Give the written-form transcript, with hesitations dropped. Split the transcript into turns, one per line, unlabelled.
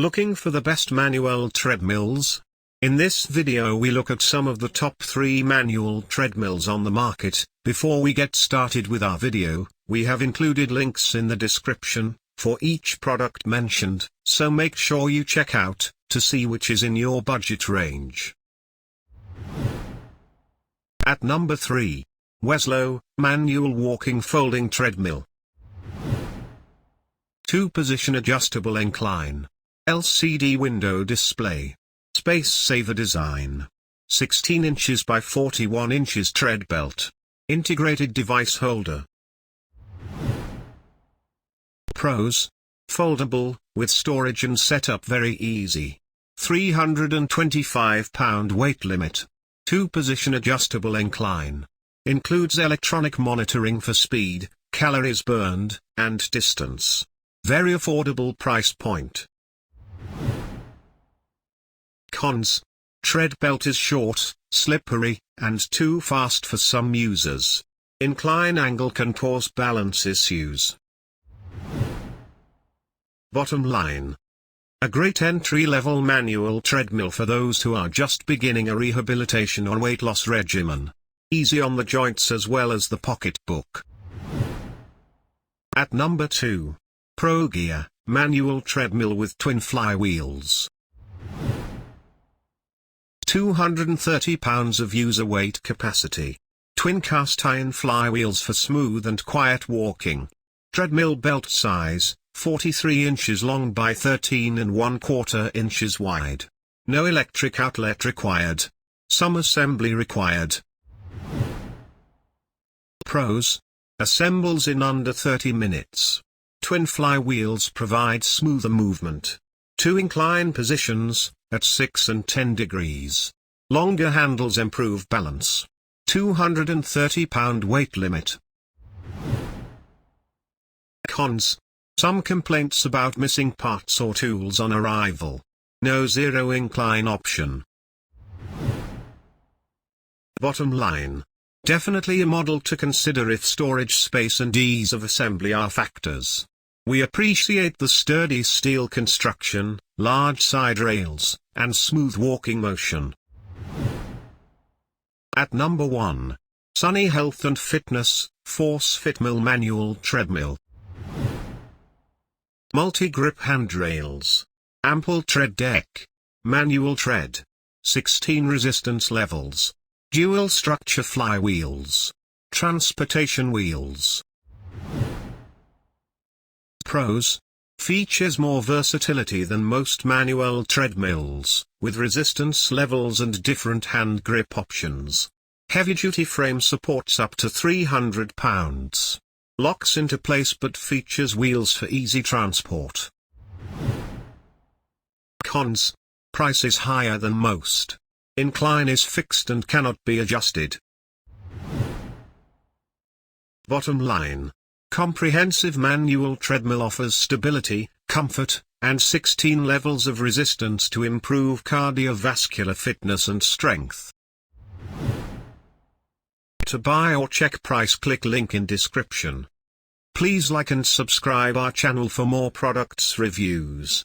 Looking for the best manual treadmills? In this video we look at some of the top 3 manual treadmills on the market. Before we get started with our video, we have included links in the description for each product mentioned, so make sure you check out to see which is in your budget range. At number 3. Weslo, Manual Walking Folding Treadmill. 2-position adjustable incline. LCD window display. Space saver design. 16 inches by 41 inches tread belt. Integrated device holder. Pros: foldable, with storage and setup very easy. 325 pound weight limit. 2-position adjustable incline. Includes electronic monitoring for speed, calories burned, and distance. Very affordable price point. Cons: tread belt is short, slippery, and too fast for some users. Incline angle can cause balance issues. Bottom line: a great entry-level manual treadmill for those who are just beginning a rehabilitation or weight loss regimen. Easy on the joints as well as the pocketbook. At number 2. ProGear, Manual Treadmill with Twin Flywheels. 230 pounds of user weight capacity. Twin cast iron flywheels for smooth and quiet walking. Treadmill belt size, 43 inches long by 13 1/4 inches wide. No electric outlet required. Some assembly required. Pros: assembles in under 30 minutes. Twin flywheels provide smoother movement. 2 incline positions, at 6 and 10 degrees. Longer handles improve balance. 230 pound weight limit. Cons: some complaints about missing parts or tools on arrival. No zero incline option. Bottom line: definitely a model to consider if storage space and ease of assembly are factors. We appreciate the sturdy steel construction, large side rails, and smooth walking motion. At number 1. Sunny Health and Fitness, Force Fitmill Manual Treadmill. Multi-grip handrails. Ample tread deck. Manual tread. 16 resistance levels. Dual structure flywheels. Transportation wheels. Pros: features more versatility than most manual treadmills, with resistance levels and different hand grip options. Heavy-duty frame supports up to 300 pounds. Locks into place but features wheels for easy transport. Cons: price is higher than most. Incline is fixed and cannot be adjusted. Bottom line: comprehensive manual treadmill offers stability, comfort, and 16 levels of resistance to improve cardiovascular fitness and strength. To buy or check price, click link in description. Please like and subscribe our channel for more products reviews.